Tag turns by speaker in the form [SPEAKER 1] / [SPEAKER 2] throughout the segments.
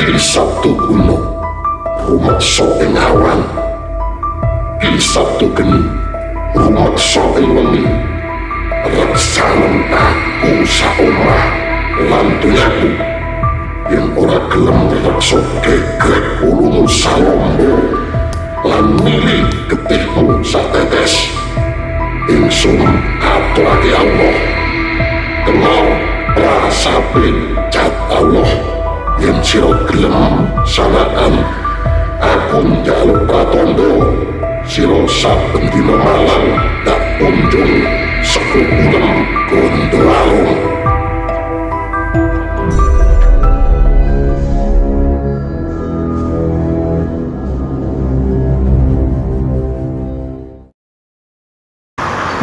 [SPEAKER 1] Di Sabtu kuno rumeksa ing awan, di Sabtu geni rumeksa ing wengi. Reksanen aku saomah lan donyaku, yen ora gelem reksa gegrek ulumu salombo lan milih getihmu satetes. Ingsun aturake Allah, kenal prasape cat Allah. Yen sira gelem sanaan aku njaluk pratondo, sira saben dina malam tak kunjung sekukulem Gondoalung.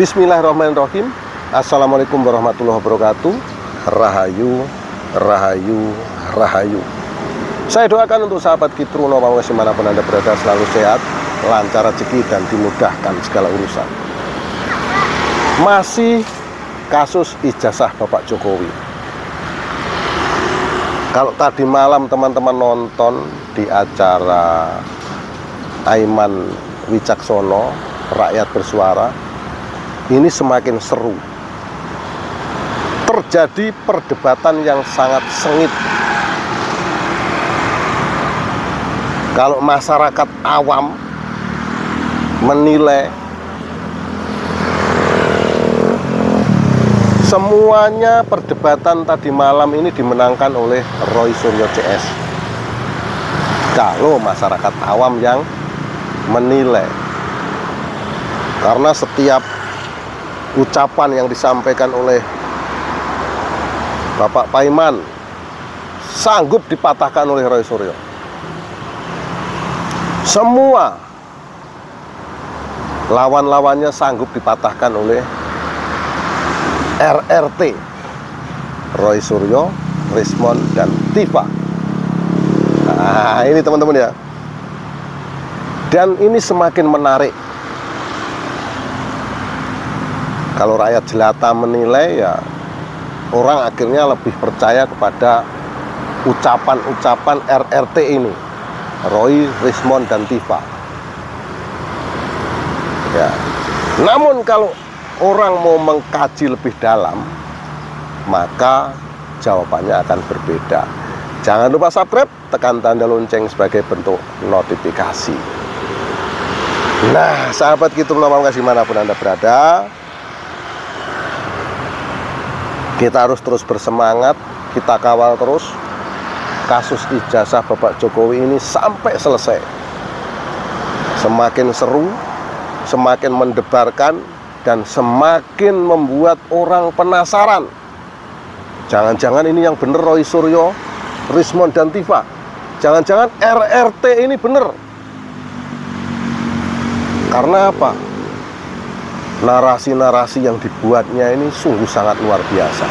[SPEAKER 2] Bismillahirrahmanirrahim. Assalamualaikum warahmatullahi wabarakatuh. Rahayu, rahayu, rahayu. Saya doakan untuk sahabat Kitruno dimanapun Anda berada selalu sehat, lancar rezeki, dan dimudahkan segala urusan. Masih kasus ijazah Bapak Jokowi. Kalau tadi malam teman-teman nonton di acara Aiman Wicaksono, Rakyat Bersuara, ini semakin seru. Terjadi perdebatan yang sangat sengit. Kalau masyarakat awam menilai semuanya perdebatan tadi malam ini dimenangkan oleh Roy Suryo CS. Kalau masyarakat awam yang menilai, karena setiap ucapan yang disampaikan oleh Bapak Paiman sanggup dipatahkan oleh Roy Suryo. Semua lawan-lawannya sanggup dipatahkan oleh RRT, Roy Suryo, Rismon, dan Tifa. Nah, ini teman-teman ya. Dan ini semakin menarik. Kalau rakyat jelata menilai, ya orang akhirnya lebih percaya kepada ucapan-ucapan RRT ini, Roy, Rismon, dan Tifa. Ya. Namun kalau orang mau mengkaji lebih dalam, maka jawabannya akan berbeda. Jangan lupa subscribe, tekan tanda lonceng sebagai bentuk notifikasi. Nah, sahabat Kitruno dimanapun Anda berada, kita harus terus bersemangat, kita kawal terus kasus ijazah Bapak Jokowi ini sampai selesai. Semakin seru, semakin mendebarkan, dan semakin membuat orang penasaran. Jangan-jangan ini yang bener Roy Suryo, Rismon, dan Tifa. Jangan-jangan RRT ini bener. Karena apa? Narasi-narasi yang dibuatnya ini sungguh sangat luar biasa.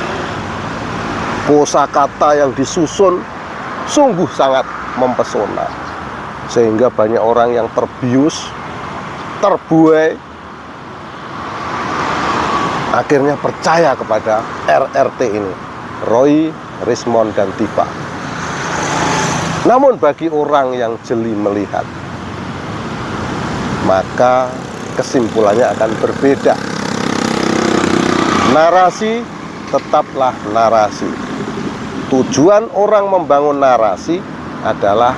[SPEAKER 2] Kosakata yang disusun sungguh sangat mempesona, sehingga banyak orang yang terbius, terbuai, akhirnya percaya kepada RRT ini, Roy, Rismon, dan Tifa. Namun bagi orang yang jeli melihat, maka kesimpulannya akan berbeda. Narasi tetaplah narasi. Tujuan orang membangun narasi adalah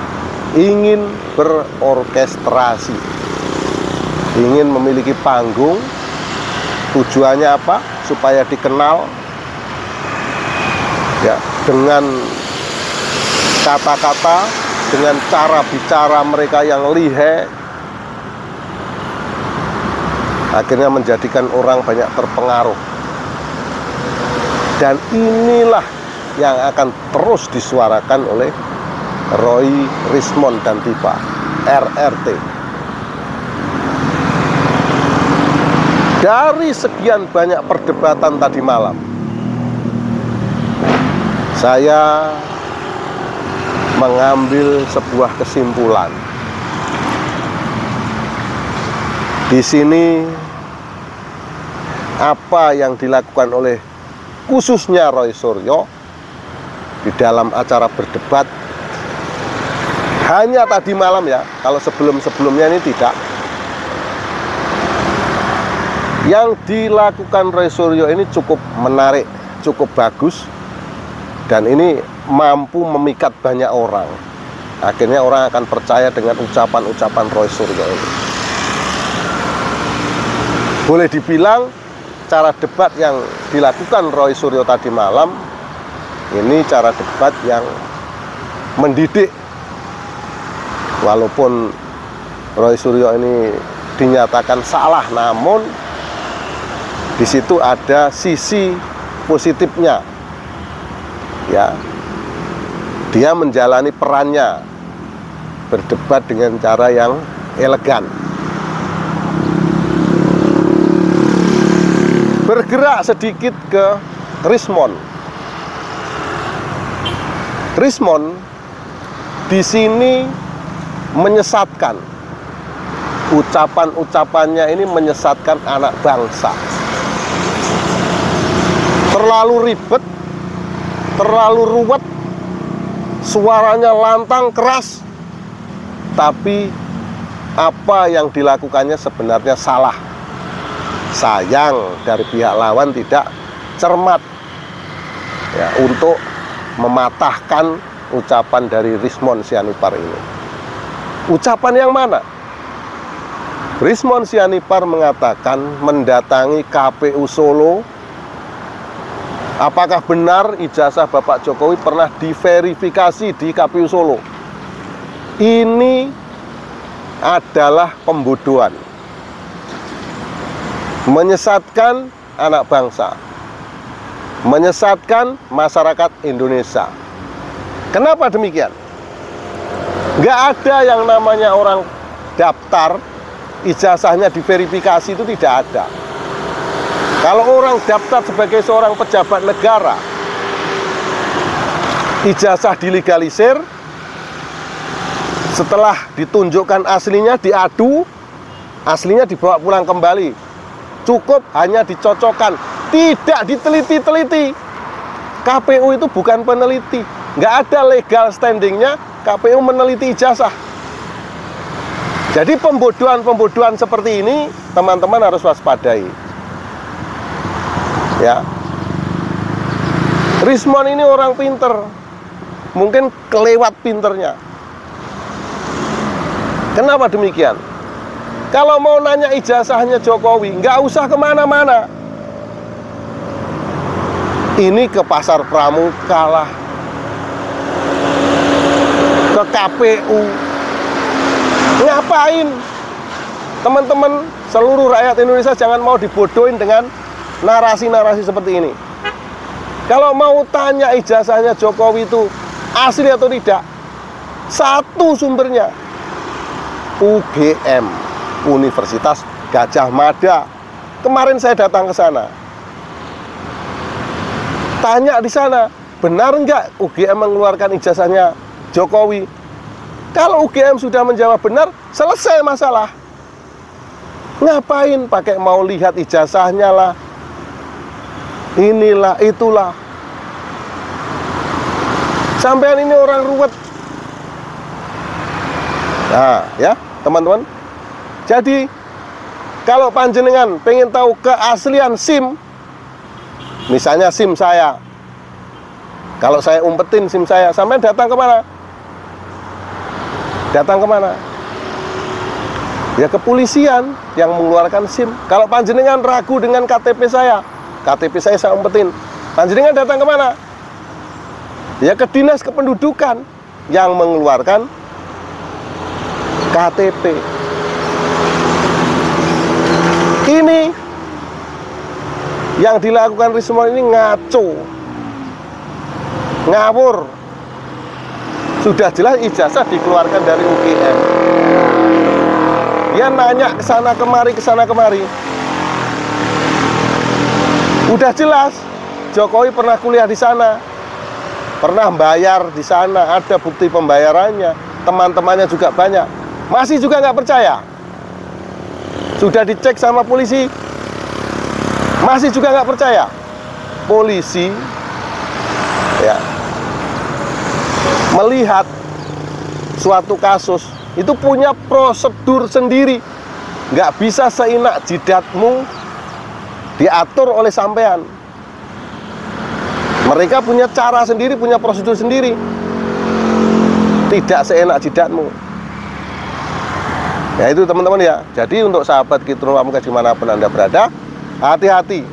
[SPEAKER 2] ingin berorkestrasi, ingin memiliki panggung. Tujuannya apa? Supaya dikenal ya, dengan kata-kata, dengan cara bicara mereka yang lihai, akhirnya menjadikan orang banyak terpengaruh. Dan inilah yang akan terus disuarakan oleh Roy, Rismon, dan Tifa, RRT. Dari sekian banyak perdebatan tadi malam, saya mengambil sebuah kesimpulan. Di sini apa yang dilakukan oleh khususnya Roy Suryo di dalam acara berdebat Hanya tadi malam ya, kalau sebelum-sebelumnya ini tidak. Yang dilakukan Roy Suryo ini cukup menarik, cukup bagus, dan ini mampu memikat banyak orang. Akhirnya orang akan percaya dengan ucapan-ucapan Roy Suryo ini. Boleh dibilang cara debat yang dilakukan Roy Suryo tadi malam ini cara debat yang mendidik. Walaupun Roy Suryo ini dinyatakan salah, namun di situ ada sisi positifnya. Ya, dia menjalani perannya, berdebat dengan cara yang elegan. Bergerak sedikit ke Rismond. Rismond di sini menyesatkan. Ucapan-ucapannya ini menyesatkan anak bangsa. Terlalu ribet, terlalu ruwet, suaranya lantang, keras, tapi apa yang dilakukannya sebenarnya salah. Sayang dari pihak lawan tidak cermat ya, untuk mematahkan ucapan dari Rismond Sianipar ini. Ucapan yang mana? Rismond Sianipar mengatakan mendatangi KPU Solo. Apakah benar ijazah Bapak Jokowi pernah diverifikasi di KPU Solo? Ini adalah pembodohan, menyesatkan anak bangsa, menyesatkan masyarakat Indonesia. Kenapa demikian? Nggak ada yang namanya orang daftar, ijazahnya diverifikasi, itu tidak ada. Kalau orang daftar sebagai seorang pejabat negara, ijazah dilegalisir, setelah ditunjukkan aslinya, diadu, aslinya dibawa pulang kembali. Cukup hanya dicocokkan, tidak diteliti-teliti. KPU itu bukan peneliti, nggak ada legal standingnya KPU meneliti ijazah. Jadi pembodohan-pembodohan seperti ini teman-teman harus waspadai. Ya, Rismond ini orang pinter, mungkin kelewat pinternya. Kenapa demikian? Kalau mau nanya ijazahnya Jokowi, nggak usah kemana-mana. Ini ke Pasar Pramuka lah, ke KPU. Ngapain? Teman-teman seluruh rakyat Indonesia jangan mau dibodohin dengan narasi-narasi seperti ini. Kalau mau tanya ijazahnya Jokowi itu asli atau tidak, satu sumbernya UGM, Universitas Gadjah Mada. Kemarin saya datang ke sana, tanya di sana, benar nggak UGM mengeluarkan ijazahnya Jokowi? Kalau UGM sudah menjawab benar, selesai masalah. Ngapain pakai mau lihat ijazahnya lah, inilah, itulah. Sampean ini orang ruwet. Nah, ya, teman-teman. Jadi, kalau panjenengan pengen tahu keaslian SIM, misalnya SIM saya, kalau saya umpetin SIM saya, sampean datang kemana? Datang kemana? Ya kepolisian yang mengeluarkan SIM. Kalau panjenengan ragu dengan KTP saya umpetin, panjenengan datang kemana? Ya ke Dinas Kependudukan yang mengeluarkan KTP. Ini yang dilakukan Rismond ini ngaco, ngawur. Sudah jelas ijazah dikeluarkan dari UGM. Dia nanya ke sana kemari. Udah jelas Jokowi pernah kuliah di sana, pernah bayar di sana, ada bukti pembayarannya, teman-temannya juga banyak. Masih juga nggak percaya? Sudah dicek sama polisi, masih juga nggak percaya? Polisi ya melihat suatu kasus itu punya prosedur sendiri. Nggak bisa seenak jidatmu diatur oleh sampean. Mereka punya cara sendiri, punya prosedur sendiri. Tidak seenak jidatmu. Ya itu teman-teman ya. Jadi untuk sahabat Kitron Pamungkas dimanapun Anda berada, hati-hati,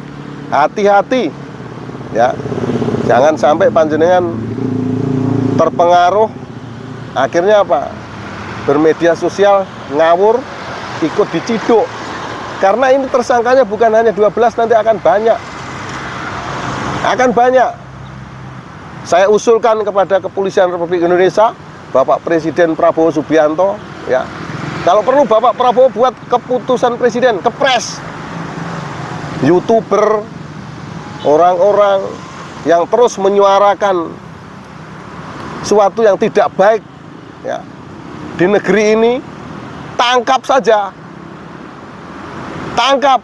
[SPEAKER 2] hati-hati ya. Jangan sampai panjenengan terpengaruh, akhirnya apa? Bermedia sosial ngawur, ikut diciduk. Karena ini tersangkanya bukan hanya 12, nanti akan banyak. Akan banyak. Saya usulkan kepada Kepolisian Republik Indonesia, Bapak Presiden Prabowo Subianto, ya. Kalau perlu Bapak Prabowo buat keputusan presiden, kepres. YouTuber, orang-orang yang terus menyuarakan suatu yang tidak baik ya, di negeri ini, tangkap saja. Tangkap.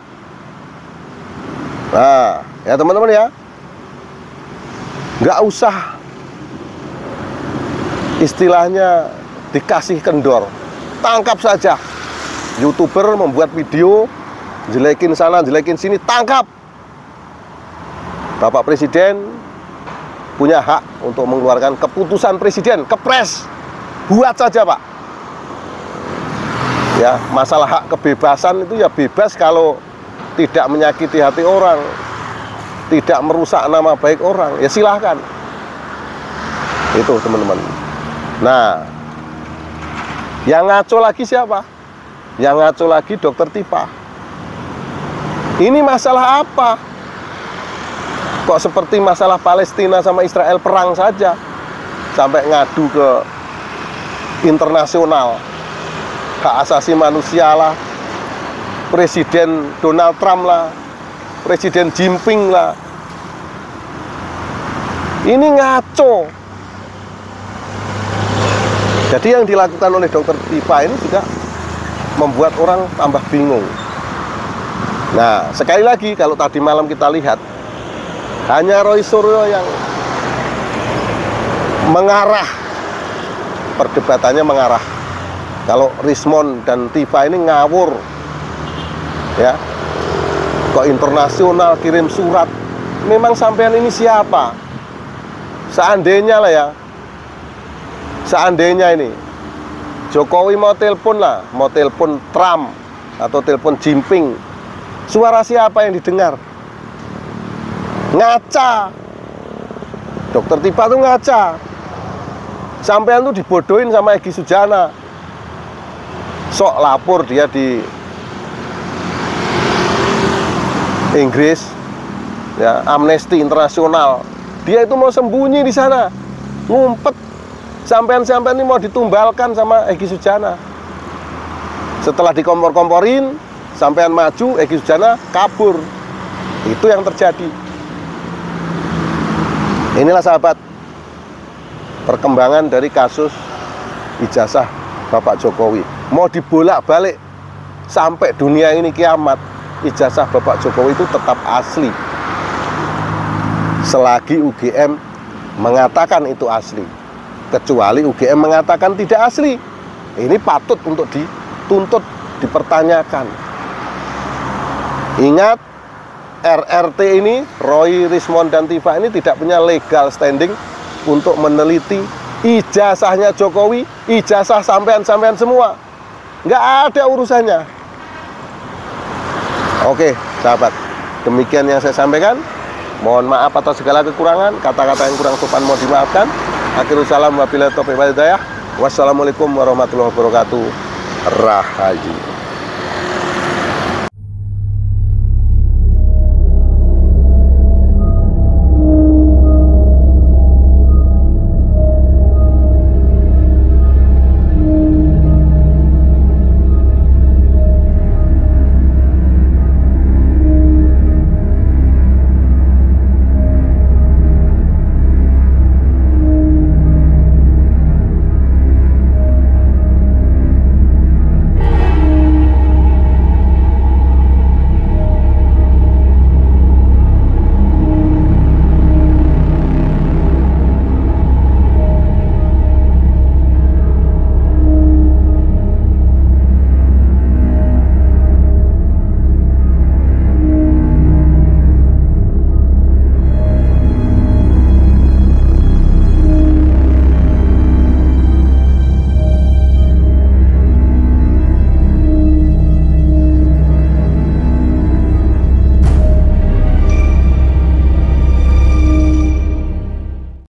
[SPEAKER 2] Nah, ya teman-teman ya. Nggak usah istilahnya dikasih kendor, tangkap saja. YouTuber membuat video jelekin sana, jelekin sini, tangkap. Bapak Presiden punya hak untuk mengeluarkan keputusan presiden, kepres, buat saja Pak. Ya, masalah hak kebebasan itu ya bebas kalau tidak menyakiti hati orang, tidak merusak nama baik orang, ya silahkan. Itu teman-teman. Nah, yang ngaco lagi siapa? Yang ngaco lagi Dokter Tipa. Ini masalah apa? Kok seperti masalah Palestina sama Israel perang saja, sampai ngadu ke internasional, hak asasi manusia lah, Presiden Donald Trump lah, Presiden Jinping lah. Ini ngaco. Jadi yang dilakukan oleh Dokter Tipa ini juga membuat orang tambah bingung. Nah, sekali lagi kalau tadi malam kita lihat, hanya Roy Suryo yang mengarah, perdebatannya mengarah. Kalau Rismond dan Tifa ini ngawur, ya, kok internasional kirim surat. Memang sampean ini siapa? Seandainya lah ya, seandainya ini Jokowi mau telepon lah, mau telepon Trump atau telepon Jinping, suara siapa yang didengar? Ngaca. Dokter Tipa tuh ngaca. Sampean tuh dibodohin sama Egy Sujana. Sok lapor dia di Inggris, ya, Amnesty Internasional. Dia itu mau sembunyi di sana, ngumpet. Sampean-sampean ini mau ditumbalkan sama Egy Sujana. Setelah dikompor-komporin, sampean maju, Egy Sujana kabur. Itu yang terjadi. Inilah sahabat perkembangan dari kasus ijazah Bapak Jokowi. Mau dibolak-balik sampai dunia ini kiamat, ijazah Bapak Jokowi itu tetap asli. Selagi UGM mengatakan itu asli. Kecuali UGM mengatakan tidak asli. Ini patut untuk dituntut, dipertanyakan. Ingat, RRT ini, Roy, Rismond, dan Tifa ini tidak punya legal standing untuk meneliti ijazahnya Jokowi, ijazah sampean-sampean semua. Nggak ada urusannya. Oke, sahabat. Demikian yang saya sampaikan. Mohon maaf atas segala kekurangan. Kata-kata yang kurang sopan mohon dimaafkan. Akhirul salam wabillahi taufiq wal hidayah. Wassalamualaikum warahmatullahi wabarakatuh. Rahayu.